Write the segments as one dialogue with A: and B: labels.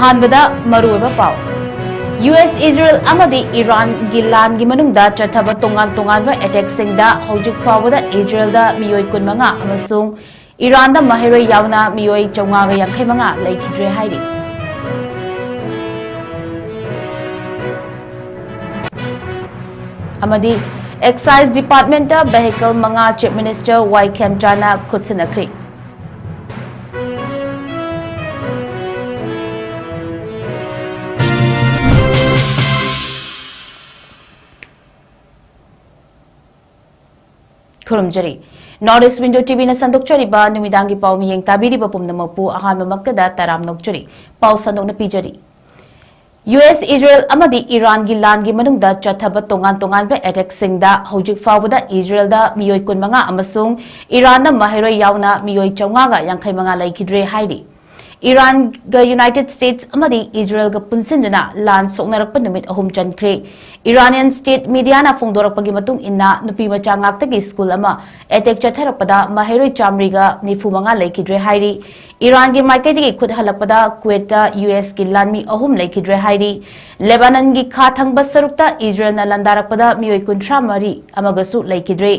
A: अहानबदा मरुएबा पाव US Israel amadi Iran gi lan gi manungda chathaba tongan ba attack singda hojik fawada Israel da miyoi kunmanga amasung Iran da mahiroi yauna miyoi 950 leikidre hairi amadi Excise Department da vehicle manga Chief Minister 𝐻𝐸𝐯𝐞𝐿 𝐍𝐞𝐰𝐬 ꯈꯨꯔꯨꯝꯖꯔꯤ north window ꯇꯤꯚꯤꯅ ꯁꯟꯗꯣꯛꯆꯔꯤꯕ ꯅꯨꯃꯤꯗꯥꯡꯒꯤ ꯄꯥꯎ ꯃꯤꯌꯦꯡ ꯇꯥꯕꯤꯔꯤꯕ ꯄꯨꯝꯅꯃꯛꯄꯨ ꯑꯍꯥꯟꯕꯃꯛꯇꯗ ꯇꯔꯥꯝ ꯅꯣꯛꯆꯔꯤ ꯄꯥꯎ ꯁꯟꯗꯣꯛꯅ ꯄꯤꯖꯔꯤ US Israel amadi Iran gi lan gi manungda chathaba tongan ba attack singda hojik fawada Israel da miyoi 15 amasung Iran na mahiroi yauna miyoi 950 leikidre hairi Iran ga United States amadi Israel ga punsinduna lan soknarakpa numit ahum chankre Iranian state media na phongdorakpagi matung inna nupi macha ngaktagi school ama attack chatharakpada mahiroi chamri ga 95 leikidre hairi Iran gi maikadigi khud halakpada Kuwait da US gi lanmi ahum leikidre hairi Lebanon gi kha thangba sarukta Israel na landarakpada miyoi 13 amagasu leikidre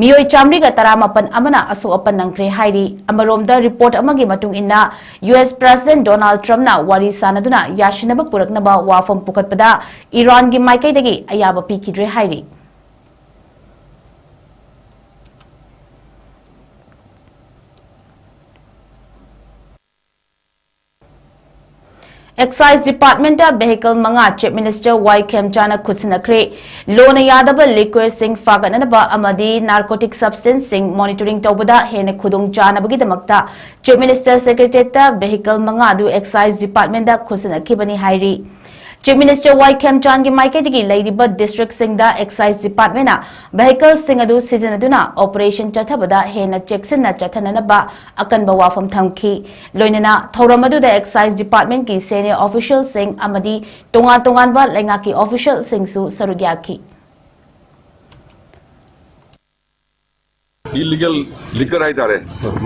A: Miyoi chamri ga taramapan amana asu apan nangkre hairi amaromda report amagi matung inna US President Donald Trump na wari sanaduna yashinaba puraknaba wafam pukatpada Iran gi maikaidagi ayaba pikidre hairi Excise Department vehicle manga Chief Minister 𝐻𝐸𝐯𝐶𝐞 lona yadaba liquor sing faganaba amadi narcotic substance sing monitoring tawbada hene khudong chanabagi damakta Chief Minister Secretariat ta vehicle manga du Excise Department da khusinakibani hairi Chief Minister 𝐻𝐸𝐯𝐶𝐞 maikadigi lairiba district singda Excise Department na vehicle sing adu sijanaduna operation chathabada hena checksinna chathananaba akanba wafam thamki loinana thoramadu da Excise Department ki senior official sing amadi tongan ba lengaki official sing su sarugyaki
B: illegal liquor haitare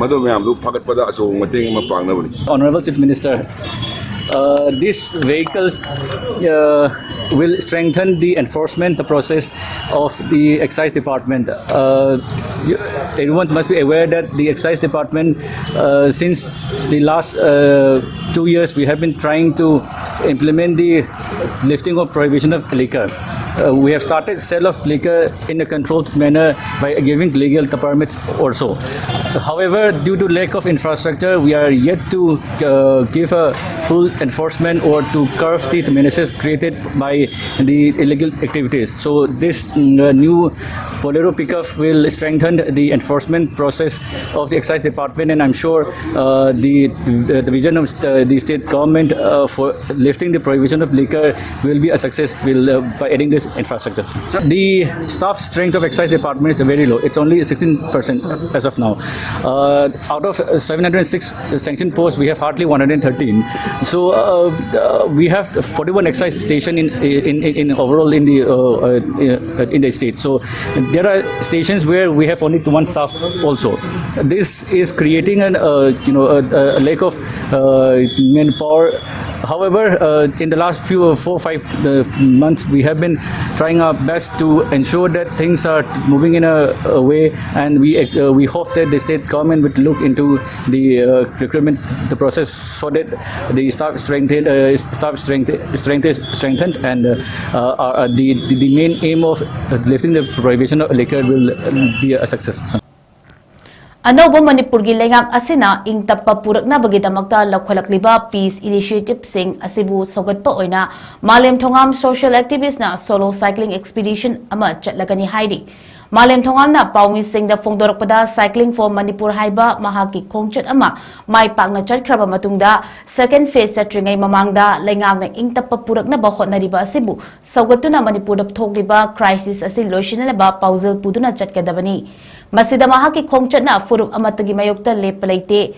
B: madu mayam lu phagatpada acho mateng ma pangnabani
C: Honorable Chief Minister, these vehicles will strengthen the enforcement process of the Excise Department. Everyone must be aware that the Excise Department, since the last 2 years, we have been trying to implement the lifting of prohibition of liquor. We have started sale of liquor in a controlled manner by giving legal permits also. However, due to lack of infrastructure, we are yet to give a full enforcement or to curb the menaces created by the illegal activities. So this new Bolero pickup will strengthen the enforcement process of the Excise Department, and I'm sure the vision of the state government for lifting the prohibition of liquor will be a success by adding this infrastructure. The staff strength of Excise Department is very low. It's only 16% as of now. Out of 706 sanctioned posts, we have hardly 113. So we have 41 excise station in overall in the state. So there are stations where we have only 1 staff also. This is creating a lack of manpower. However, in the last 4-5 months, we have been trying our best to ensure that things are moving in a way, and we hope that the state government would look into the recruitment the process so that the staff strengthened, and the main aim of lifting the prohibition of liquor will be a success.
A: Anoba Manipur gi lengam asina ing tappa puraknabagi damakta laukhalakliba peace initiative sing asibu sogatpa oina Malem Thongam social activist na solo cycling expedition ama chatlagani hairi Malem Thongam na paumi sing da phongdorakpada cycling for Manipur haiba mahaki khongchat ama mai pakna chatkraba matungda second phase chatringai mamangda lengam na ing tappa puraknaba hotnariba asibu sogatuna Manipur da thokliba crisis asi loishinaba pauzal puduna chatkadabani Masida mahaki khongchat na furup amatagi mayokta lepalaite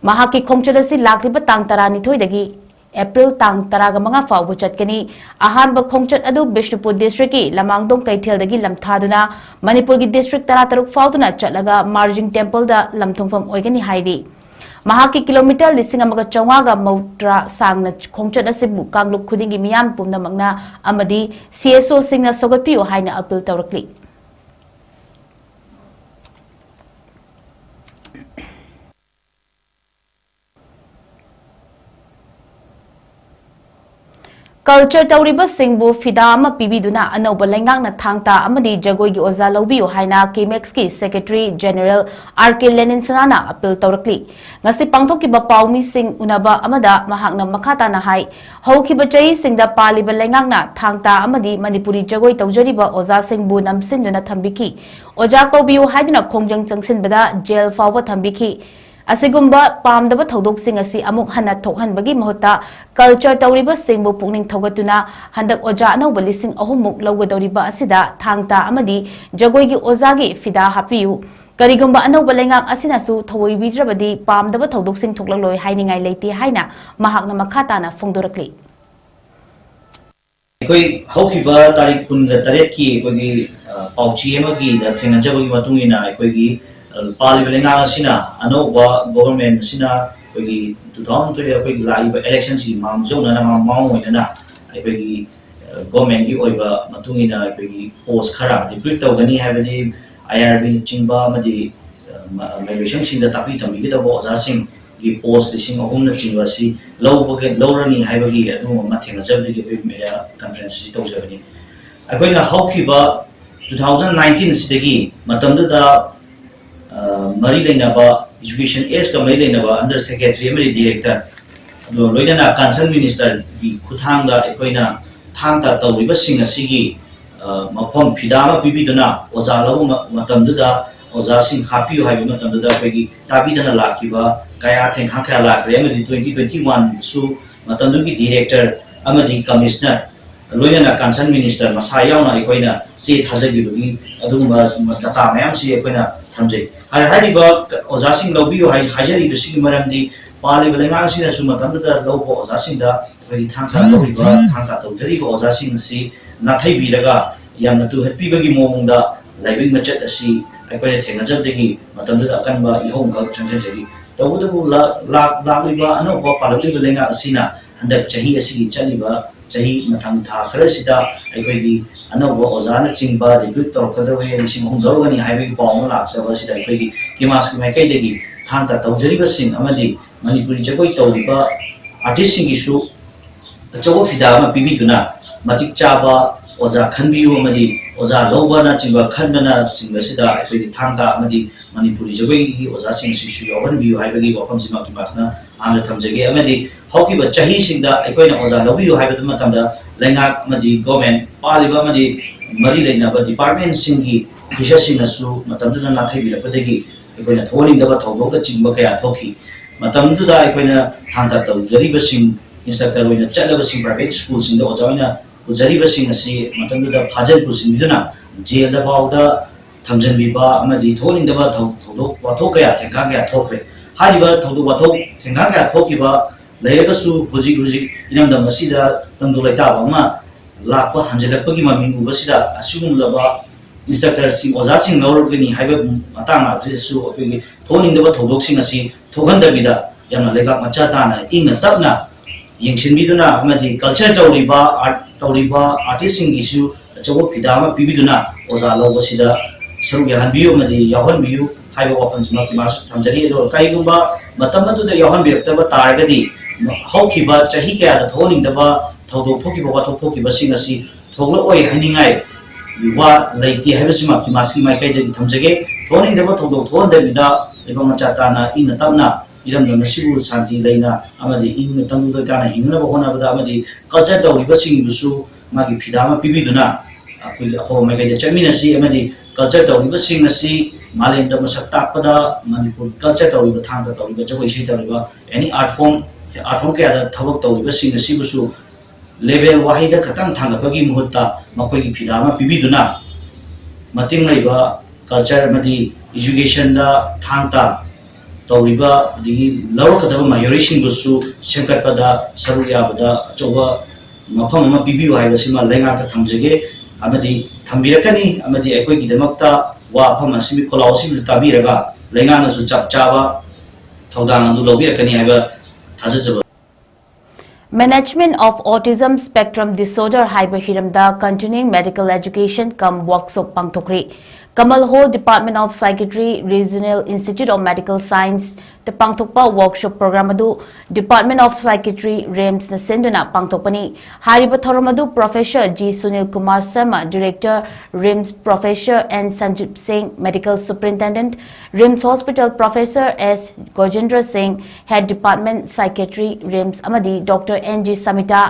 A: mahaki khongchat asi lakliba tang tarani thoidagi April tang taraga mga fawbu chatkani ahanba khongchat adu Bishnupur district ki lamangdong kaithel-dagi lamthaduna Manipur gi district 13 fawduna chatlaga Marjing temple da lamthungfam oigani hairi Mahaki kilometer lising amaga chawaga mautra sangna khongchat asibu kangluk khudingi miyam pumnamakna amadi CSO singna sogatpiu haina appeal tawrakli. Culture tawriba singbu fidama pibiduna anoba lengakna thangta amadi jagoi gi oza lawbiu haina 𝐶𝐲𝐻 Secretary General R.K. Lenin Sanana appeal tawrakli ngasi pangthoki ba pawmi sing unaba amada mahakna makhata na hai hauki ba chai singda paliba lengakna thangta amadi manipuri jagoi tawjariba oza singbu namsinduna thambiki oja kobiu haidina khongjang changsinbada jail fawba thambiki Asigumba pamdaba thodok sing asi amuk hana thokhanbagi mahota culture tawriba singbu pukning thogatuna handak oja anauba lising ahumuk lawgadawriba asida thangta amadi jagoigi ozagi fida hapiu karigumba anauba lengak asinasu thawoibijrabadi pamdaba thodok sing thoklaloi hainingai leite haina mahakna makhata na phongdorakli
D: koi haukiba tarik punga taret ki koi pauchi emagi da thenganjabagi matungina koi gi Parliament sina anoba government sina koi 2003 koi lai election si mamjona na mamoina koi government gi oiba matungina koi post khara recruit tawgani habani IRB chingba madi migration sing da tapi tambi da bo ja sing gi post sing ahum na chingwa si lowrani habagi adu ma thenga jabdi gi media conference si tawjabani koi na haukiba 2019 sidagi matamda da Mari Lainaba Education Age Kamai Lainaba Under Secretary Emily Director do Loidana Concerned Minister the Kuthanga Equina Tanta Tawiba Singa Sigi Mapom Pidama Bibiduna Ozalo Matamduda Oza Sing Happy Habi Matamduda Pegi Tabidana Lakiba Kaya Think Hakala Remedy 2021 Su Matanduki Director Amadi Commissioner Loidana Concerned Minister Masayana Equina Said Hazagi Aduma Data Mam Si Equina Tamjay Hariba Ozasing Lobby Hajari Bisi Maramdi Pali Valengasina Sumatamda Lobo Ozasinda very Tanka Loriba Tanka Totari Ozasing Si Natai Viraga Yamatu Happy Bagi Monda Living Machet Si Aqua Tenazadegi Matamda Kanba Ihonga Chanjari Tabudu Lagliba Anoba Pali Valenga Sina and the Chahi Asi Chaliba Chahi Matanta Krasida Equidi Anoba Ozana Chingba recruit or Kadaway and Simon Highway Bomb Savasida Equidi Kimas Makadegi Tanta Tawjariba Sing Amadi Manipuri Jagoi Tawdiba artisting issue the Joe Fidama Bibiduna Matik Chaba Oza Kanbiu Amadi Oza Lobana Chimba Kandana Chimbasida Equidi Tanta Amadi Manipuri Jagoi Oza Sing Sishu Oven View Highway or Komsimaki Masna and Tamjagi Amadi Hockey but Chahi sing the Equina Oza Lobby Highway Lenga Madi Government Paliba Madi Mari Lena but Department Singi Hisha Singasu Matamda Nathi Padegi Equina holding the Batoga Chimbaka Toki Matamduda Equina Tanta Jariba Sing instructor in a Chalaba Sing private schools in the Ozaina Jariba Sing Si Matamduda Pajan Pusimiduna Jail about the Tamjan Biba Madi holding the Watoka Tenkaka Tokre Hariba Todo Wato Tenkaka Tokiba Layagasu Hoji Inam the Masida Tandulaita Wama Lapa Hanjalapagi Mamingu Basida assume Lava instructors Ozasing Lorgani Highway Matana Jisu Toning the Todoxing Asi Toganda Vida Yana Lega Machatana in a Tabna Yangshin Biduna Madi Culture Tauriba artisting issue Chogo Pidama Bibiduna Ozalo Basida Sarugahan Bio Madi Yahan Bio Highway Weapons Makimas Tamjari Kaigumba Matamatu the Yahan Biotaba Targadi Hokiba Chahika the Toning the Toki Toki Basingasi Toglo Oi Haningai Viva Lady Havasima Kimaski Makai Tamjage Toning the Togo Ton the Vida Ebamachatana in the Tamna Idam Yamasibu Santi Lena Amadi in the Tamu Gana Himna Hona Amadi Culture Basing Busu Magi Pidama Pibiduna Makai Chaminasi Amadi Culture Basing Nasi Malin the Masatapada Manipur Culture Tanga Tawika any art form Kaya Tawak Basing Nasibusu level wahida katang thanga bagi muhutta makoi ki phidama pibiduna mating laiba culture madi education da thangta tawriba digi law kadaba majoration busu sengkat pada saruya bada choba mafam ma pibiu haiba sima lenga ta thamjege amadi thambirakani amadi ekoi ki damakta wa phama simi kholawsi bu tabiraga lenga na su chap chaba ꯊꯧꯗꯥꯡ ꯑꯗꯨ ꯂꯧꯕꯤꯔꯛꯀꯅꯤ ꯍꯥꯏꯕ ꯊꯥꯖꯖꯕ
A: Management of Autism Spectrum Disorder Haiba Hiramda Continuing Medical Education Come Workshop Pangthokri Kamal Hall Department of Psychiatry Regional Institute of Medical Science the Pangthokpa Workshop Program adu Department of Psychiatry REMS na senduna Pangthokpani Hariba Thoramadu Professor 𝐻𝐸𝐯𝐞𝐰𝐬 Director REMS Professor 𝗠𝗔𝗡𝒡 Medical Superintendent REMS Hospital Professor S. Gojendra Singh Head Department Psychiatry REMS Amadi Dr. N.G. Samita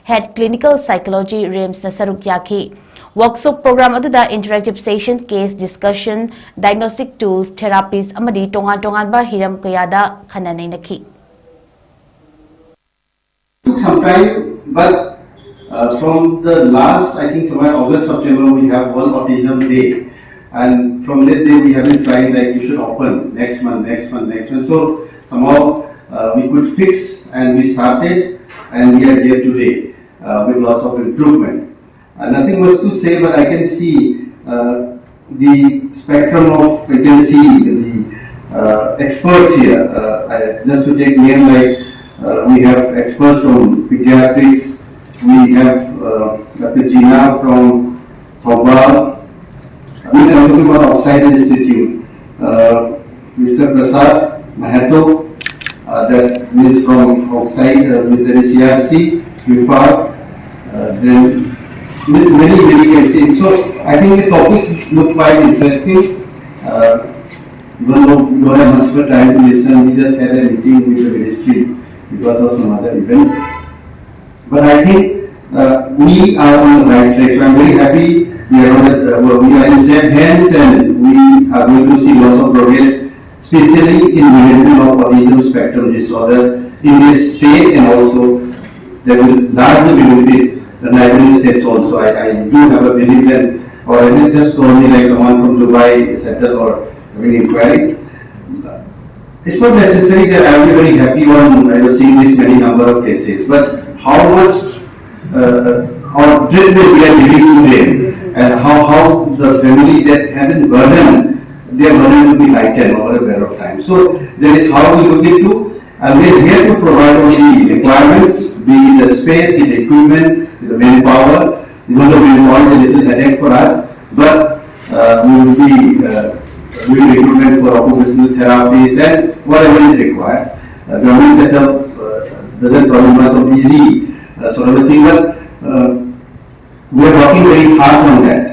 A: Head Clinical Psychology REMS na saruk yaki Workshop program aduda interactive session, case discussion, diagnostic tools, therapies amadi tongan ba hiram kayada khananai nakhi.
E: Took some time, but from the last, I think somewhere August, September, we have World Autism Day, and from that day we have been trying like you should open next month. So somehow we could fix, and we started, and we are here today with lots of improvement. Nothing much to say, but I can see the spectrum of, I can see the experts here. Just to take name like we have experts from pediatrics, we have Dr. Gina from 𝐶𝐞𝐬𝐬, we are talking about Excise Institute, Mr. Prasad Mahato, that is from Excise with the CRC, UFAR, then there's many can see. So I think the topics look quite interesting. Even though we don't have much of time to listen, we just had a meeting with the ministry because of some other event. But I think we are on the right track. So I'm very happy we are in safe hands, and we are going to see lots of progress, especially in management of autism spectrum disorder in this state, and also that will largely benefit the neighboring states also. I do have a belief that, or at least just told me like someone from Dubai settled or having inquiry. It's not necessary that I will be very happy on seeing this many number of cases, but how much or treatment we are giving to them, and how the families that have been burdened, their burden will be lightened over a period of time. So that is how we look into, and we are here to provide all the requirements, be the space, be the equipment, the manpower. Even though manpower is a little headache for us, but we will be doing recruitment for occupational therapies and whatever is required. Government setup doesn't promise much of easy sort of a thing, but we are working very hard on that.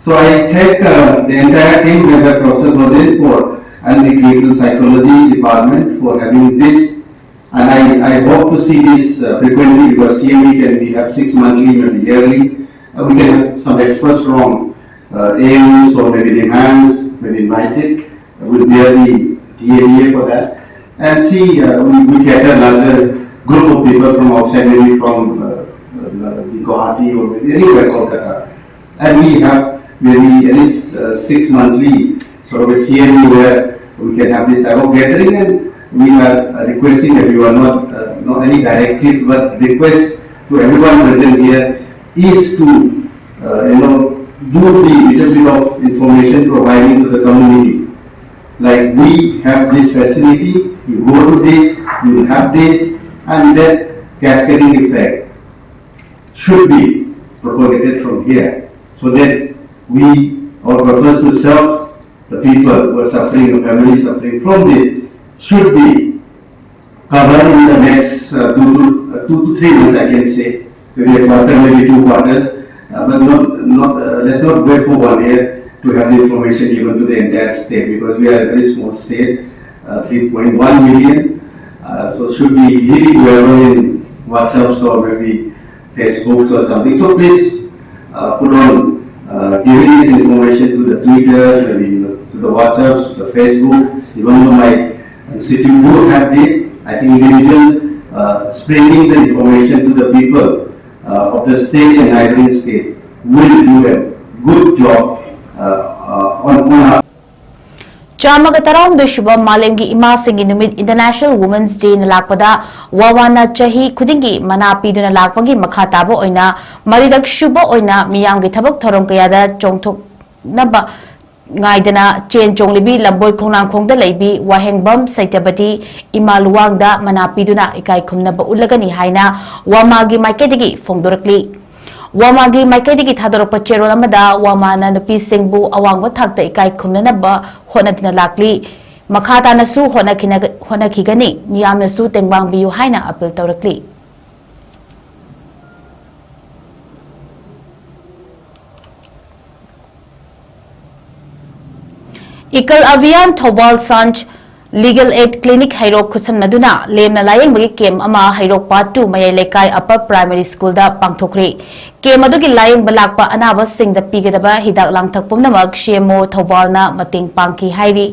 E: So I thank the entire team that Professor 𝐻𝐸𝐯𝐞 and the clinical psychology department for having this. And I hope to see this frequently, because CME can we have 6 monthly, maybe yearly. We can have some experts from AMs or maybe NIMHANS, maybe invited. We'll bear the TADA for that. And see, we cater a larger group of people from outside, maybe from Guwahati or maybe anywhere, Kolkata. And we have maybe at least 6 monthly sort of a CME where we can have this type of gathering, and we are requesting everyone, not any directive, but request to everyone present here is to do the little bit of information providing to the community. Like we have this facility, you go to this, you will have this, and that cascading effect should be propagated from here, so that our purpose to serve the people who are suffering, the families suffering from this, should be covered in the next 2 to 3 months, I can say. Maybe a quarter, maybe 2 quarters, but let's not wait for 1 year to have the information given to the entire state, because we are a very small state, 3.1 million. So should be easily doable in WhatsApps or maybe Facebooks or something. So please put on giving this information to the Twitter, maybe to the WhatsApps, the Facebook. Even though if you do have this, I think individual spreading the information to the people of the state and neighboring state will do a good job on our.
A: Chamaga tarawda shuba malemgi ima singi numit International Women's Day na lakpada wawana chahi khudingi mana piduna lakpagi makhatabo oina maridak shuba oina miyamgi thabak thorom kayada chongthok naba ngaidana chen chonglibi lamboi khongnang khongda leibi wahengbam saitabati imaluwangda manapiduna ikai khumna ba ulagani haina wamagi maikadigi fongdorakli wamagi maikadigi thadorpa cherol amada wamana nupi singbu awangwa thakta ikai khumna ba honadna lakli makhata nasu honakigani miyamnasu tengbang biyu haina apil tawrakli 𝐋𝐢𝐯𝐬 𝐁𝐫𝐸 Legal Aid Clinic Hairok Khusamnaduna lemna layeng bagi kem ama Hairok Part 2 mayai lekai Upper Primary School da pangthokri kem adugi layeng balakpa anaba singda pigadaba hidak langthak pumnamak CMO 𝐁𝐫𝐸 na mating pangki hairi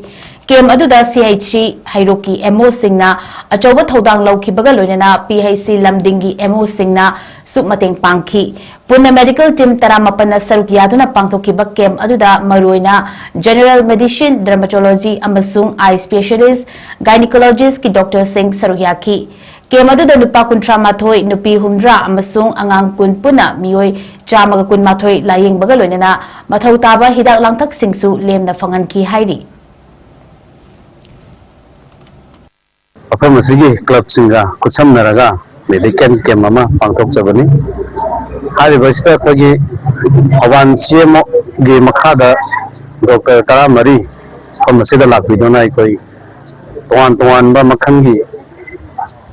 A: kem aduda CHC Hairoki MO singna achoba thodang laukibaga loinana PHC lamdingi MO singna su mating pangki Pune Medical Team Taramapana Saruk Yaduna Pangthokiba Kem Aduda Maruina General Medicine Dermatology Amasung Eye Specialist Gynecologist ki Dr. Singh Sarukyaki Kem Aduda Nupa Kuntra Mathoi Nupi Humdra Amasung Angang Kun Puna Mioi Chamaga Kun Mathoi Laying Bagaloinana Mathau Taba Hidak Langthak Singsu Lemna Fangan Ki Hairi
F: Apamasigi Club Singa Kutsam Naraga Medical Kem Mama Pangthok Sabani Hari Basta Pagi Awan CMO Gi Makhada Dr. Taramari Pamasida Lakbidona Ikoi Tuan Ba Makhangi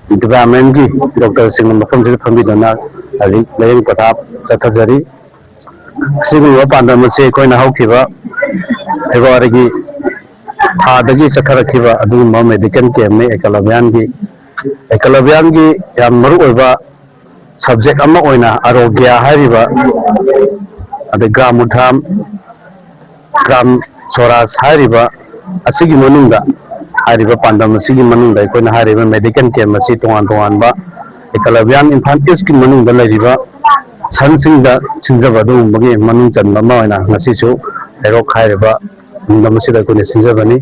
F: Development Gi Dr. Singh Mafam Sida Pambidona Ali Laying Patap Sathajari Sigu Pandamase Koina Haukiba Evarigi Thadagi Satharakiba Adu Medical Kem 𝐋𝐢𝐯𝐬 gi yam maru oiba subject ama oina arogya hariba ade gramutham gram soras hariba asigi manungda hariba pandam asigi manungda koina hariba medical camp asi tongan ba 𝐋𝐢𝐯𝐬 Imphal East ki manungda lariba sansingda sinjabadu magi manung chanba ma oina ngasisu herok hariba mundam asida koina sinjabani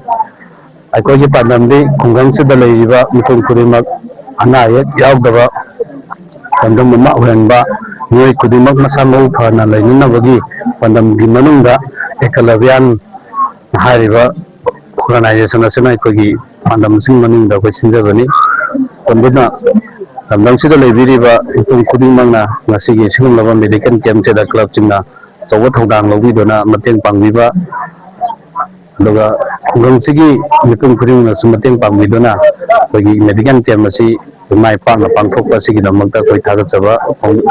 F: Aikogi pandamdi khunggang sida laiba mikung kudimak anayek yaudaba pandam mama uhenba noi kudimak masamau phana lainina bagi pandam gi manungda 𝐋𝐢𝐯𝐬 hariba organization asina aikogi pandam sing manungda ko sinjabani panduna pandam sida laibiriba mikung kudimangna ngasigi singumlaba medical camp seda club chingna chawa thodang lobidona mateng pangbiba Doga Gonsigi Mikung Kuring Sumateng Pamidona Bagi Medical Camp Masi Mai Pang Pangkok Pasigi Namaka Koi Tagat Saba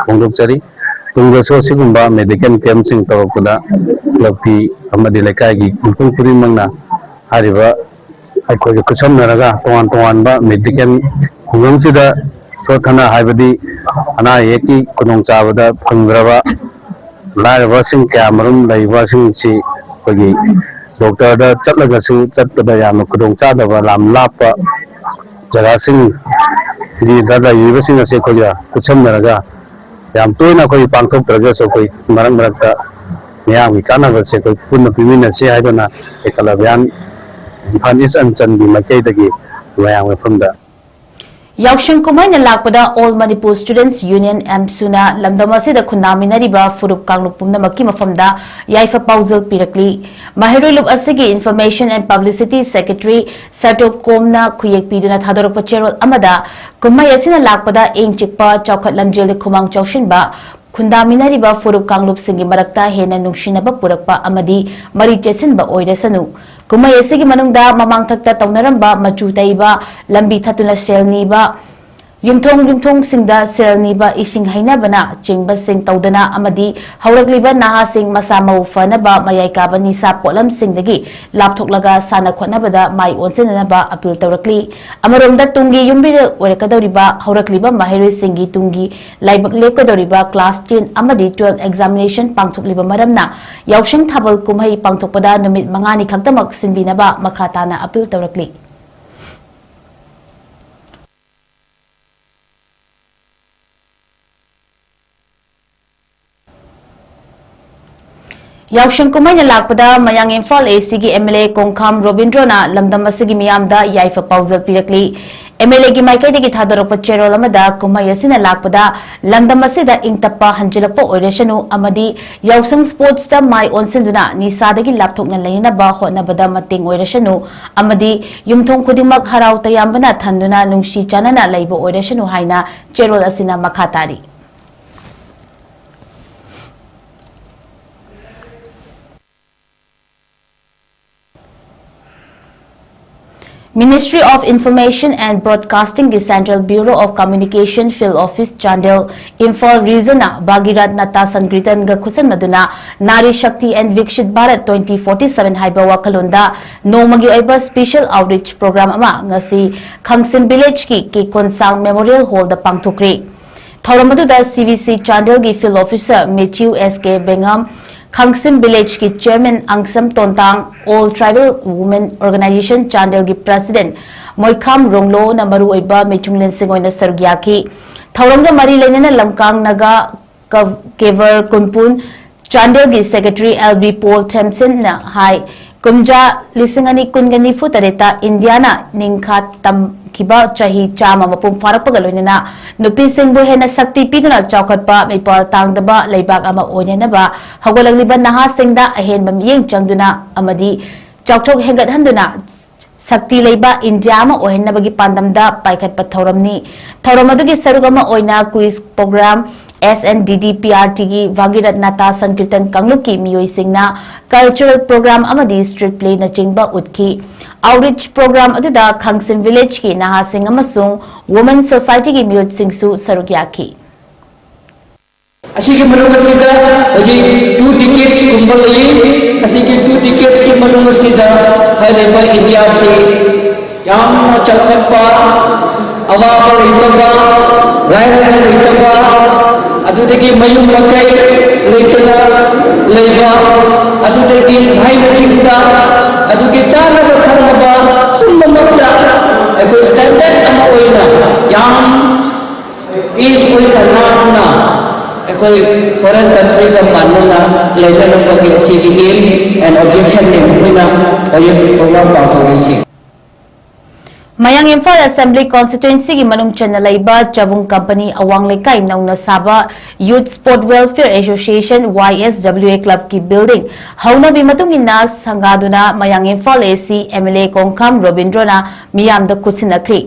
F: Pondok Sari Tungga So Sigumba Medical Camp Sing Tawakuda Lapi Amadi Lekagi Mikung Kuring Mangna Hariba Aikoi Kusam Naraga Tuan Ba Medical Kungang Sida Sotana Haibadi Ana Yeki Kunong Chabada Pangrava Larva Sing Cameron Laiva Sing Si Bagi Doctor da chatlagasu chatpada yamna kudong chadaba lam lapa jaga sing gi dada yiba sing ase khoya kucham naraga yam toina khoi pangthok traga so khoi marang ta miyam gi kana ba se khoi punna pimina se haidona 𝐋𝐢𝐯𝐬 Imphal East Anchan gi makai dagi wayang wafamda
A: Yaushin Kumaina Lakpada All Manipur Students Union MSUNA Lamdamasida Kunaminariba Furup Kanglupumna Maki Mafamda Yaifa Pauzil Pirakli Mahirulup Asigi Information and Publicity Secretary Sato Komna Kuyek Piduna Thador Pacherol Amada Kumayasina Lakpada Ing Chikpa Chaukat Lamjil Kumang Chaushinba Kundaminariba Furup Kanglup Singi Marakta Hena Nungshinaba Purakpa Amadi Mari Chesinba Oidesanu Kumayasigi Manungda Mamang Takta Taunaramba Machu Taiba Lambi Tatuna Selniba Yumthong Singda Selniba Ising Hainabana Chingba Sing Taudana Amadi Hauragliba Naha Sing Masamau Fanaba Mayaikaba Nisa Polam Singdagi Laptoklaga Sana Kwanabada Mai Onsenaba Appeal Taurakli Amaromda Tungi Yumbir Orekadoriba Hauragliba Mahiri Singi Tungi Laibak Lekadoriba Class 10 Amadi 12 Examination Pangtukliba Maramna Yaushin Tabal Kumhai Pangtukpada Numit Mangani Kaktamak Sinbinaba Makatana Appeal Taurakli Yaushin Kumaina Lakpada Mayang Imphal ACG MLA Kongkham Robindrana Lamdam Asigi Miyamda Yaifa Pauzal Pirakli MLA की माइकई की थादरप चेरोल कुमई लापदा लंदम इंगतप हंजिलप यौसंग sports माई ओनसिंदुना निसादगी लापथोकना लेनब होनबदा मतेंग ओइरसनु युमथोंग खुदिमक हराव तयाम्बना थंदुना नुंसी Chanana lab ओइरसनु हाइना चेरोल असिना मखा तारी। Ministry of Information and Broadcasting की Central Bureau of Communication Field Office Chandel Imphal Region Bhagirat Nata Sankirtan ga Khusan Maduna Nari Shakti and Vikshit Bharat 2047 haiba wakalonda nomagi oiba special outreach program ama ngasi Khangsim Village ki Konsang Memorial Hall da pangthokre thauramadu da CVC Chandel gi Field Officer 𝐋𝐢𝐯𝐞 Khangsim Village की Chairman Angsam Tontang All Tribal Women Organization Chandel की President Moikham Ronglo Namaru Oiba Mechunglen Singoina Sarugya की Thauramga Mari Lenena Lamkang Naga Kever Kunpun Chandel की Secretary LB Paul Thompson na Hai Kumja Lisingani Kungani Futareta Indiana Ningkhat Tam किबा चाही चामा मपुम फारपग लोइना नुपी सिंबु हेना शक्ति पीदुना चौखटपा maple तांगदबा लेबाक अमा ओइनेनबा हगोलंगलिबा नहा सिंगदा अहेन ममियेंग चंगदुना अमदी चौथोक हेंगदहंदुना शक्ति लेबा इंडिया अमा ओहेनबगी पांदमदा पाइखटपा थौरम अदुगी सरुग अमा ओइना क्विज प्रोग्राम SNDD-PRT की भागीरथ नाता संकीर्तन कांगलुप की मियोई सिंगना कल्चरल प्रोग्राम अमदी स्ट्रीट प्ले न चिंगबा उतकी आउटरीच प्रोग्राम अदुदा खंगसिम विलेज की नहा सिंग अमसुंग वुमेन सोसाइटी की मियोत सिंगसु सरुक याखी
G: असिके मनुंग सिदा ओजी 2 decades कुंबल लई असिके 2 decades के मनुंग सिदा हरेबा इंडिया से याम चलखपा अवाब लेतबा रायरन लेतबा अदुदगी मयुम मकै लेतना लेबा अदुदगी भाई बसिंदा अदुगे चाना बथरबा पुममता एको स्टैंडर्ड अमा ओइना याम पीस ओइना नाना एको फॉरेन कंट्री का मानना लेना बगे सिगी एम एंड ऑब्जेक्शन ने ओइना ओय प्रोग्राम पाठोगेसी
A: मयांग इम्फाल असेंबली कॉन्स्टिट्यूएंसी की मनुंग चन्ना लैबा चबुंग कंपनी अवांग लेकाई नौना साबा youth sport welfare association YSWA club की बिल्डिंग हौनबी मतुंग इन्ना संगादुना मयांग इम्फाल एसी MLA कोंखाम रोबिंद्रोना मियामदा कुसिनख्री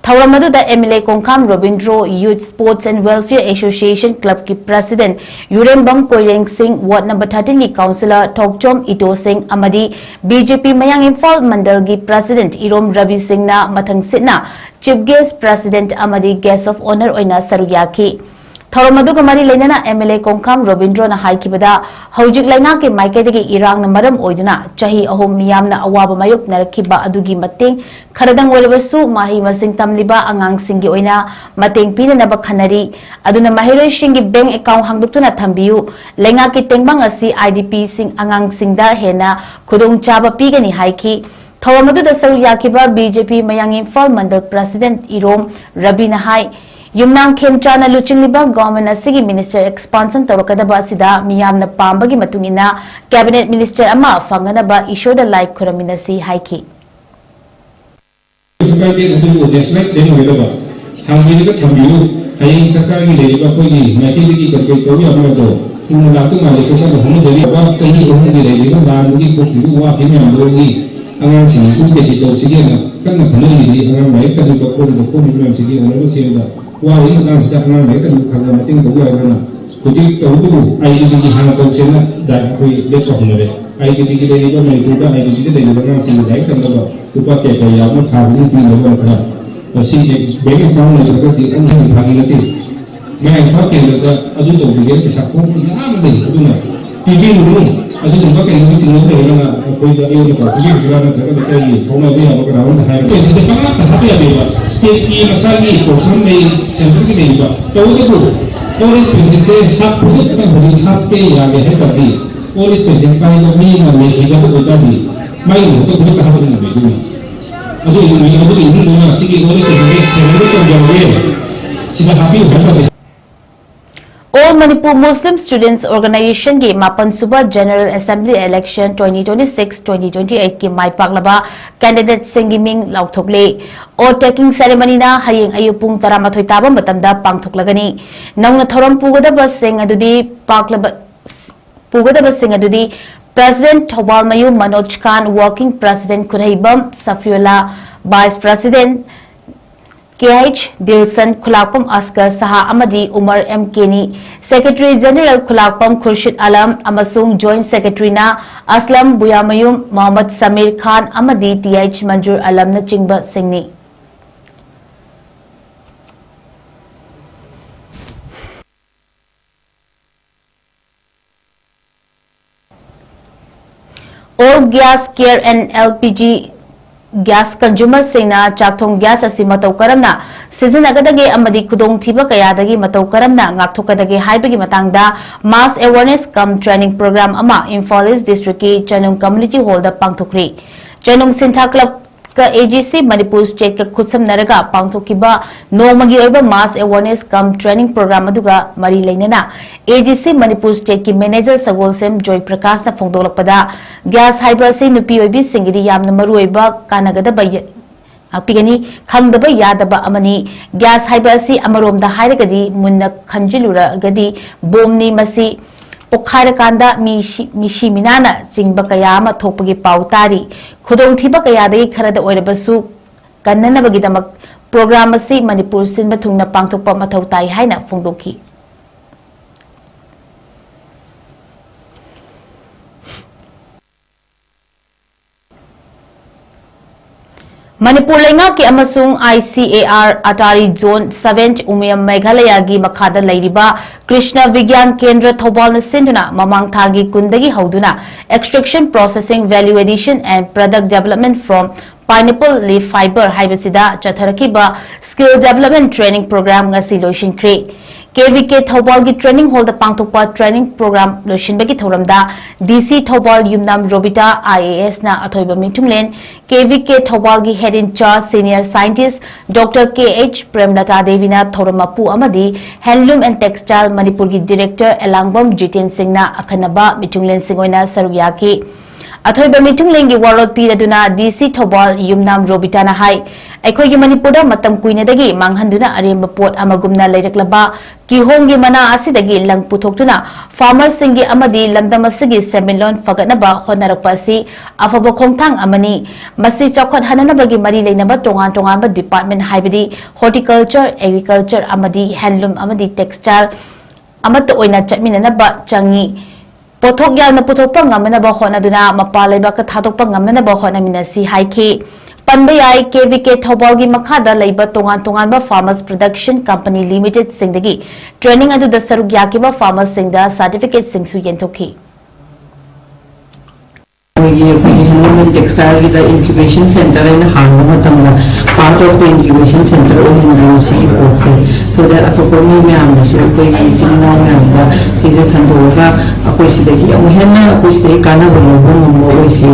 A: थौरम अदुदा MLA Konkham Robindro youth sports and welfare association club की president Yurembam Koireng Singh ward number 13 की काउंसिलर थोकचोम इटो सिंह अमदी बीजेपी मयांग इम्फाल मंडल की प्रेसिडेंट इरोम रवि सिंह ना मथंगसिना चीफ गेस्ट प्रेसिडेंट अमदी गेस्ट ऑफ ऑनर ओइना सरुयाखी थौरमदुग मरी लेना MLA कोंखाम रोबिंद्रो ना हाइकिबदा हौजिक लाइना के माइकेदगी इरांग न मरम ओइदुना चाही अहोम मियामना अवाब मायुक नरखिबा अदुगी मतेंग खरदंग ओइबसु माही मसिंग तमलिबा अंगांग सिंगी ओइना मतेंग पिननबा खनरी अदुना माहिरोय सिंगी बैंक अकाउंट हांगदुक्तुना थंबियु लेंगा की तेंगबंग असि IDP सिंग अंगांग सिंगदा हेना खुदुंग चाबा पीगनी हाइकी थौरमदुदा सरुयाखिबा बीजेपी मयांग इम्फाल मंडल प्रेसिडेंट इरोम रवि नहाई युमनांग खेमचाना लुचिंगलिबा गवर्नमेंट असिगी मिनिस्टर एक्सपांशन तौरकदबा सिदा मियामना पांबगी मतुंगिना कैबिनेट मिनिस्टर अमा फंगनबा इशोदा लाइक खुरमिनसी हाइकी
H: अगांसिंग सुबेदी तौसिगेना कन्ना खनलिदि अगां माइ कदुबा कोन सिगी ओनबो सेंदा वारि अगांसिदा अगां माइ कदु खगा मतिंग दउ यावना कुति तौदु आईडीपी की हाना तौसेना दा कोई लेस होनबे आईडीपी की देलिबा मैपुदा आईडीपी की देलिबा अगांसिंग दाइ तंगबा उपा के यावना थाबनि पि लेबा खरा सि बेगे अकाउंट ने जगति अन्य भागीलति मैं था केंद्रदा अदु तौबिगे पैसा को याम दे अदुना पीबी नु अदु तुमका के नु चिनो रेना कोई जायो ने पीबी बिराना जगह के ये होना भी अब ग्राउंड है तो जिते पका हपे देबा स्टेट की मसागी पोर्शन में सेंटर की देबा तो देखो और इस पेंशन से हाथ खुद तक भरी हाथ पे आगे है तभी और इस पेंशन का जो मी में हिजा तो होता भी मैं तो खुद कहां बदल में दूं अदु इन दोनों सिगी गोले के सेंटर को जाओगे सीधा हैप्पी होगा
A: All All Manipur Muslim Students Organization की मापन सुबह General Assembly Election 2026-2028 की माई पागलबा कैंडिडेट सिंगी मिंग लाउथोकले और टेकिंग सेरेमनी ना हयेंग अयुपुंग तरामाथोय ताबा मतमदा पांगथोकलगनी नौना थौरम पुगदबा सिंग अदुदी पागलबा पुगदबा सिंग अदुदी President Thobal Mayu Manoj Khan, Working President 𝐿𝐲𝐸 Safiullah, Vice President 𝐾𝐢𝐯𝐞𝐿𝐲𝐸 Khulakpam Asghar Saha Amadi Umar M.K. ni Secretary General Khulakpam Khurshid Alam amasung Joint Secretary na Aslam Buyamayum Mohammad Samir Khan Amadi TH Manjur Alam na chingba singni All gas, care and LPG gas consumers singna chakthong gas asi matau karamna season agadage amadi khudong thiba kayadagi matau karamna ngakthokadage haibagi matangda mass awareness cum training program ama Imphal East District ki Chanung Community Hall da pangthokri Chanung Sintha Club ka AGC Manipur State ka khutsam naraga pangthokiba nomagi oiba mass awareness cum training program aduga mari leinana AGC Manipur State ki manager Sagol Sem Joy Prakash na phongdolakpada gas haiba se nupi oibi singidi yamna maru oiba kanagadaba apigani khangdaba yadaba amani gas haiba si amaromda hairagadi munna khanjilura gadi bomni masi Pokhara kanda mishi minana chingba kayama thokpagi pautari khudong thiba kayadagi kharada oirabasu kannanabagi damak program asi Manipur sinba thungna pangthokpa mathau tai haina phongdokhi Manipur lenga ki amasung ICAR Atari Zone 7 Umiyam Meghalaya gi makhada lairiba Krishna Vigyan Kendra Thobal na sinduna mamang thagi kundagi hauduna extraction processing value addition and product development from pineapple leaf fiber haibasida chatharakiba skill development training program ngasi loishin create KVK Thobal ki training hall da pangthokpa training program loishin bagi thoramda DC Thobal Yumnam Robita IAS na athoiba mitunglen KVK Thobal ki head in charge senior scientist Dr. KH Premlata Devi na thoramapu amadi handloom and textile Manipur ki director Elangbam Jiten Singh na akhanaba mitunglen singoina saruyaki athoiba mitunglen ki warot piraduna DC Thobal Yumnam Robita na hai Aikhogi Manipurda matam kuinadagi manghanduna aremba pot amagumna leiraklaba kihomgi mana asidagi lang puthokduna farmers singi amadi lamdam asigi semilon fagatnaba honarakpa asi afaba khongthang amani masi chawkhat hananabagi mari leinaba tongan tongan ba department haibadi horticulture agriculture amadi handloom amadi textile amata oina chatminanaba changi pothok yana puthokpa ngamanaba honaduna mapalaiba ka thadokpa ngamanaba honaminasi haiki Panbayai KVK Thobal gi makhada leiba tongan tongan ba Farmers Production Company Limited singdagi training adu da saruk yakiba farmers singda certificate singsu yentokhi
I: handloom textile की incubation center है ना हाल में तमला part of the incubation center वो हिंदुस्तानी पोत से so that अतोकोनी में हम जो कोई चिन्ना में हम दा चीजें संतोगा कोई सिद्धि हम है ना कोई सिद्धि काना बोलोगे हम वो इसी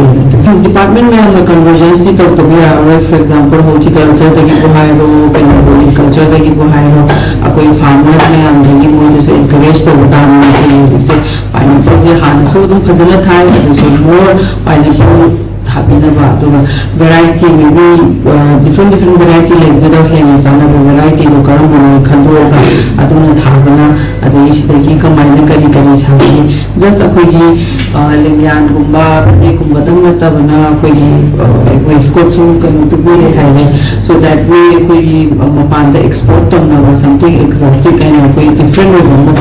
I: department में हम conversions की तो भी है for example horticulture तक की बुहाई रो agriculture तक की बुहाई रो कोई farmers में हम देखी वो जैसे encourage तो बता रहे हैं जैसे pineapple जे हाल सो तुम फजला था तो more pineapple Habinaba, variety, maybe different variety like the variety of Karamana, Kandoga, Aduna Tabana, Adishaki, Kamana Kari Saki, just a quickie, Lilian Gumba, Nikumbadana Tabana, quickie, we scope to be higher, so that we quickie upon the export or something exotic and a different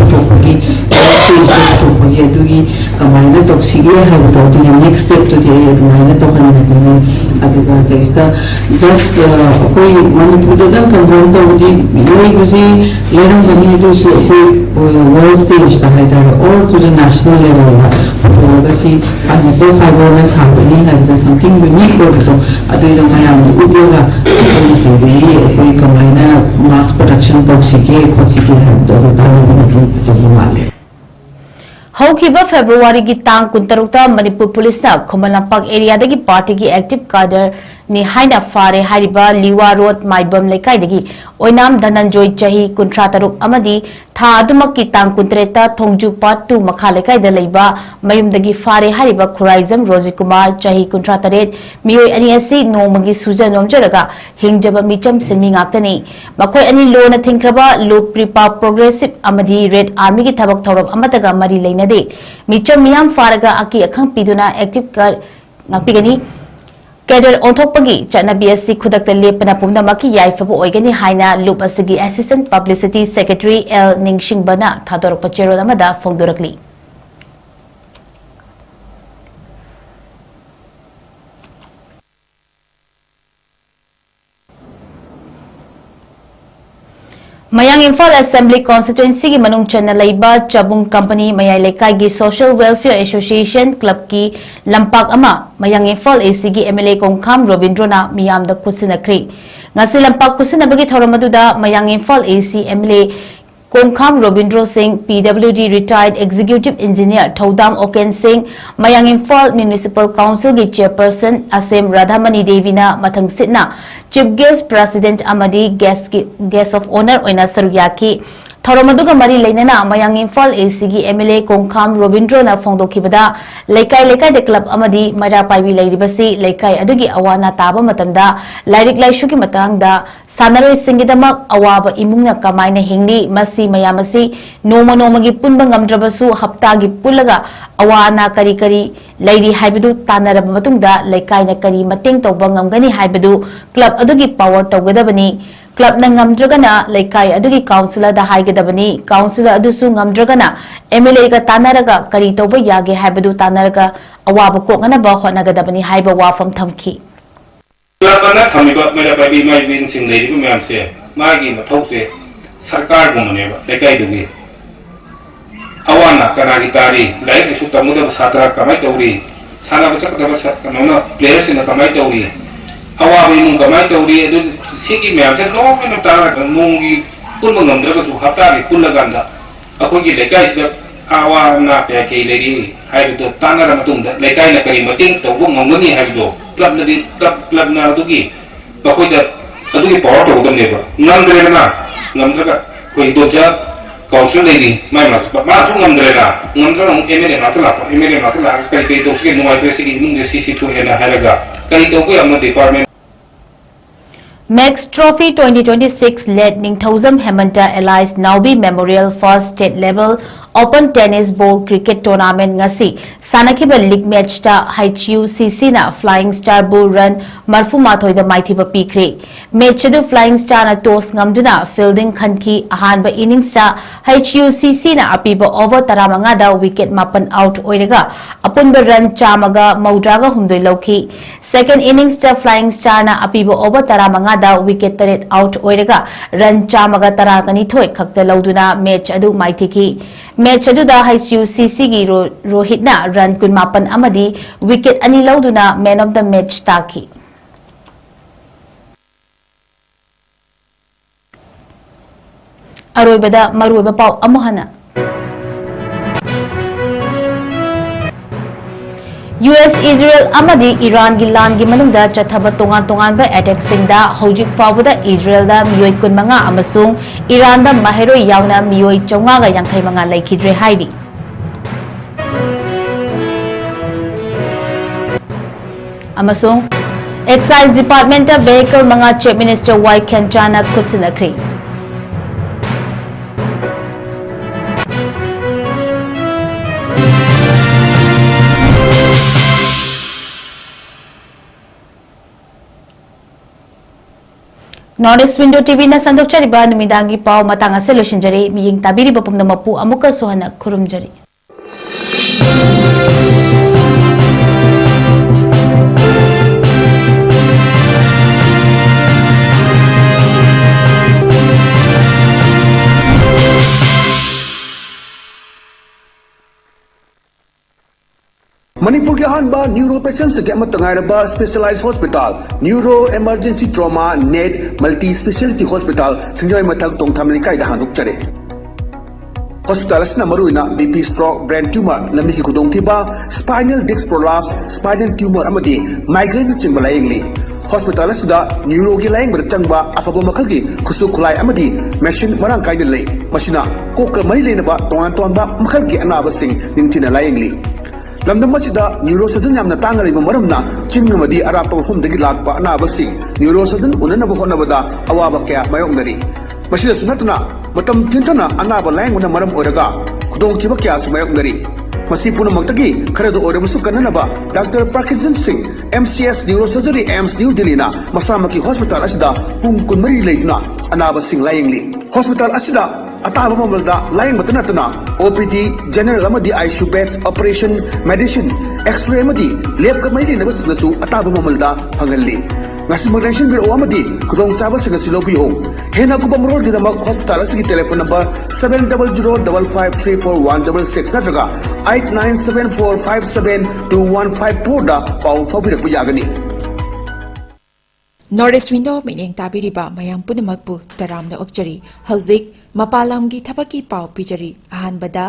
I: Topoki, stage Topoki, Tugi, Kamana Toxia, have to the next step to the तो खंडनी अदुगा जैसा just कोई मणिपुर दा concern तो होती ये कुछ लेरम बनी तो कोई वर्ल्ड स्टेज ता है दा और टू द नेशनल लेवल दा तो दसी पाइनएप्पल फाइबर में हापनी है द समथिंग यूनिक को तो अदुगा मयाम उद्योगा कोई से भी कोई कमाइना मास प्रोडक्शन तो सिके खोसिके है तो ताने बनी तो माले
A: Haukiba February ki tang kuntarukta Manipur Police na Khumal Lampak area dagi party ki active cadre ni haina fare hariba liwa road maibam lekai dagi oinam dhananjoy chahi kuntra taruk amadi tha adumaki tang kuntreta thongju part 2 makha lekai da leiba mayum dagi fare hariba 𝐋𝐢𝐯𝐞 𝐍𝐞𝐰𝐬 chahi kuntra taret miyoi ani asi nomagi suja nomjaraga hingjaba micham sinmi ngaktani makhoi ani lo na thingkraba lo pripa progressive amadi red army gi thabak thorop amataga mari leinade micham miyam faraga aki akhang piduna active kar ngapigani Cadre onthokpagi chanabi asi khudakta lepana pumnamaki yaifaba oigani haina loop asigi assistant publicity secretary 𝐿 thadorpa cherol amada phongdorakli Mayang Imphal Assembly Constituency ki manung chana laiba Chabung Company Mayai Lekai gi Social Welfare Association Club ki lampak ama Mayang Imphal AC gi MLA 𝐶𝐿𝐸 Robindrona miyamda kusinakri ngasi lampak kusinabagi thoramaduda Mayang Imphal AC MLA 𝐶𝐿𝐸 Robindro Singh PWD Retired Executive Engineer Thodam Oken Singh Mayang Imphal Municipal Council gi Chairperson Asem Radhamani Devina mathang sitna Chief Guest President Amadi Guest of Honor oina saruyaki thoromaduga mari leinana Mayang Imphal AC gi MLA 𝐶𝐿𝐸 Robindro na phongdokhibada lekai de club amadi mara paibi leiribasi lekai adugi awana taba matamda lairik laishugi matangda sanaroi singidamak awaba imungna kamaina hingni masi mayamasi nomagi punba ngamdrabasu haptagi pullaga awana kari lairi haibadu tanaraba matungda leikaina kari mateng tawba ngamgani haibadu club adugi power tawgadabani club na ngamdragana leikai adugi councilor da haigadabani councilor adusu ngamdragana MLA ga tanaraga kari tawba yage haibadu tanaraga awaba koknganaba hotnagadabani haiba wafam thamki
J: Lapana thamiba mera babi mai win sing nei bu myam se magi mathau se sarkar gumne ba lekai dugi awana kana gi tari lai isu tamuda satra kamai tauri sana basa kata basa kanona players in kamai tauri awa bi mung kamai tauri edu sigi myam se no mena tara mungi pun mangandra ba su hapta gi pullaganda akoi gi lekai sida awana pe ke leri hai do tanara matungda lekai na kari mating tawu ngomani hai do club na adugi bakoi da adugi power to godam neba ngamdre na ngamdra koi doja council lady mai ma su ngamdre na emere matla kai to sigi no maitre sigi mung je cc2 hena halaga kai to ko am department
A: Max Trophy 2026 led 𝐷𝐸𝐻 Hemanta Allies Naubi Memorial First State Level Open Tennis Ball Cricket Tournament ngasi sanakiba league match ta 𝐻𝐢𝐶𝐶 na Flying Star Bull Run marfu mathoi da maithiba pikre match du Flying Star na toss ngamduna fielding khanki ahanba innings ta 𝐻𝐢𝐶𝐶 na apiba over 15 da wicket 8 out oiraga apunba run chamaga maudraga humdoi lauki second innings ta Flying Star na apiba over 15 da wicket 8 out oiraga run chamaga 12 khakta lauduna match adu maithiki match adu da 𝐻𝐢𝐶𝐶 gi Rohit na run 18 amadi wicket ani lauduna man of the match taki aroibada maruiba pau amuhana US Israel amadi Iran gi lan gi manungda chathaba tongan ba attack singda hojik fawda Israel da miyoi 15 amasung Iran da maheroi yauna miyoi 450 laikhidre haidi amasung Excise Department da vehicle manga Chief Minister 𝐻𝐸𝐻 𝐶𝐿𝐸𝐻 kusinakri Northeast Window TV na sandokchariba numidangi pau matang ase losinjari miying tabiri bapumna mapu amuka suhana kurumjari
K: Manipur के अहम neuro patients के specialised hospital neuro emergency trauma नेट multi speciality hospital सिंजय मथक तोंगथाम लिकाइदा हानुकचरे hospital असना मरुइना बीपी स्ट्रोक ब्रेन ट्यूमर लमी की खुदोंगथिबा spinal disc prolapse spinal tumour अमदी माइग्रेन चिंबलाइंगली hospital asida neuro gi laing ber changba afaba makhal gi khusu khulai amadi machine marang kai lei masina kokka mari leina ba tongan ton ba makhal gi anaba sing ningtina laing li lamdam masida neurosurgeon yamna tangai ba maramna chingamadi arapa hum dagi lakpa anaba sing neurosurgeon unana ba honabada awaba kya mayong nari masida sunatna matam tintana anaba laing una maram oraga khudong kiba kya sumayong nari masi puna magtagi kharado orabusu kananaba Dr. Parkinson Singh MCS Neurosurgery AIMS New Delhi na masamaki hospital asida pung kunmari leitna anaba sing layingli hospital asida ataba mamalda laying matanatana OPD general amadi ICU beds operation medicine x-ray amadi lab kamai na basnasu ataba mamalda phangalli ngasi maglension biro amadi kudong saba singa silobi ho hena ku bamrol gi damak hospital asigi telephone number 7005534166 natraga 8974572154 da pau phobirak yagani
L: Northeast Window meaning tabiriba mayang punamakpu taramna okchari hauzik mapalamgi thabaki pau pijari ahanbada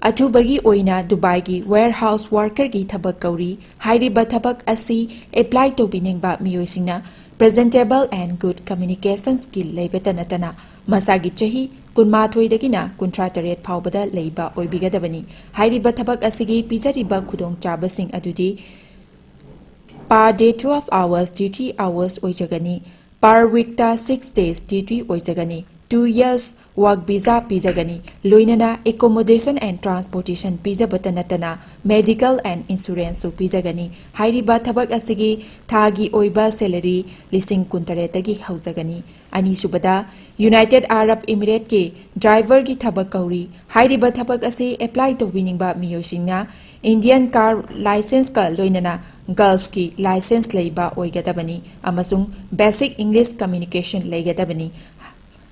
L: athubagi oina Dubai gi warehouse worker gi thabak kauri hairiba thabak asi apply to biningba miyoisingna presentable and good communication skill leibetanatana masagi chahi kunma thoidagina kuntra taret phawbada leiba oibigadabani hairiba thabak asigi pijariba khudong chabasing adudi per day 12 hours duty hours oijagani per week ta 6 days duty oijagani 2 years work visa pijagani loinana accommodation and transportation pijabatanatana medical and insurance su pijagani hairiba thabak asigi thagi oiba salary lising kuntaretagi haujagani ani subada United Arab Emirates ke driver gi thabak kauri hairiba thabak asi apply to winingba miyosingna Indian car license ka loinana Gulf ki license leiba oigadabani amasung basic English communication leigadabani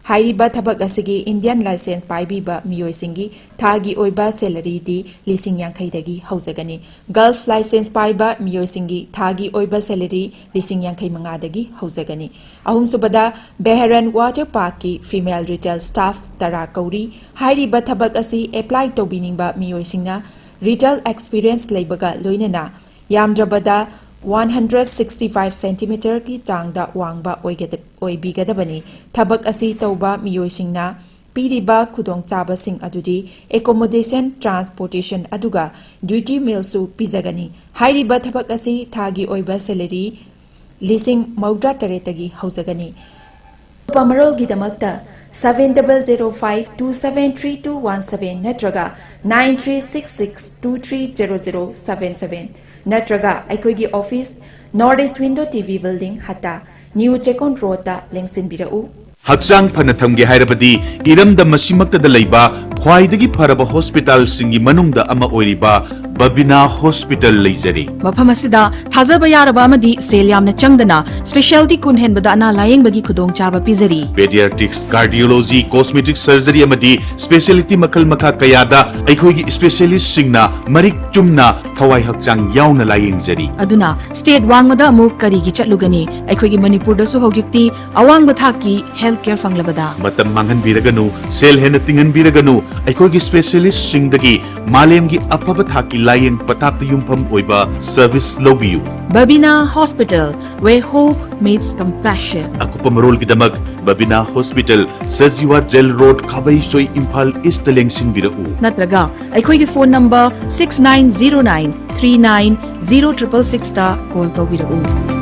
L: hairiba thabak asigi Indian license paibiba miyoisingi thagi oiba salary di lising yankhai dagi haujagani Gulf license paiba miyoisingi thagi oiba salary lising yankhai manga dagi haujagani ahum subada Beharan water park ki female retail staff tara kauri hairiba thabak asi apply to biningba miyoisingna retail experience leibaga loinana yamdrabada 165 cm ki changda wangba oibigadabani thabak asi tauba miyoisingna piriba khudong chabasing adudi accommodation transportation aduga duty meal su pizagani hairiba thabak asi thagi oiba salary lising maudra taretagi haujagani pamarol gidamakta 7005273217 natraga 9366230077 natraga aikoigi office Northeast Window TV building hata New Chekon Road ta lengsin birau
M: Hakchang Panatamge Hairabadi, Iramda Masimakta de Leiba, Kwaidagi Paraba Hospital Singi Manungda Ama Oiriba, Babina Hospital Leizeri.
N: Mapamasida, Tazabayarabamadi, Seliamna Changdana, Specialty Kunhen Badana Lying Bagi Kudong Chaba Pizeri.
M: Pediatrics, Cardiology, Cosmetic Surgery Amadi, Specialty Makal Maka Kayada, Aikogi Specialist Singna, Marik Chumna, Kawai Hakchang Yauna Lying Zeri.
N: Aduna, State Wangmada Muk Karigi Chatlugani, Aikogi Manipur Dasu Hogikti, Awang Bathaki, Healthcare Fanglabada.
M: Matam Mangan Biraganu, Sel Henatingan Biraganu, Aikogi Specialist Singdagi, Malemgi Apabathaki Lying Patak Yumpam Oiba, Service Lobiu.
N: Babina Hospital, where hope meets compassion.
M: Akupamarol Gidamag, Babina Hospital, Saziwa Gel Road, Kabai Soy Impal East Lengsin Birau.
N: Natraga, Aikogi phone number 6909 390666 ta call to Birau.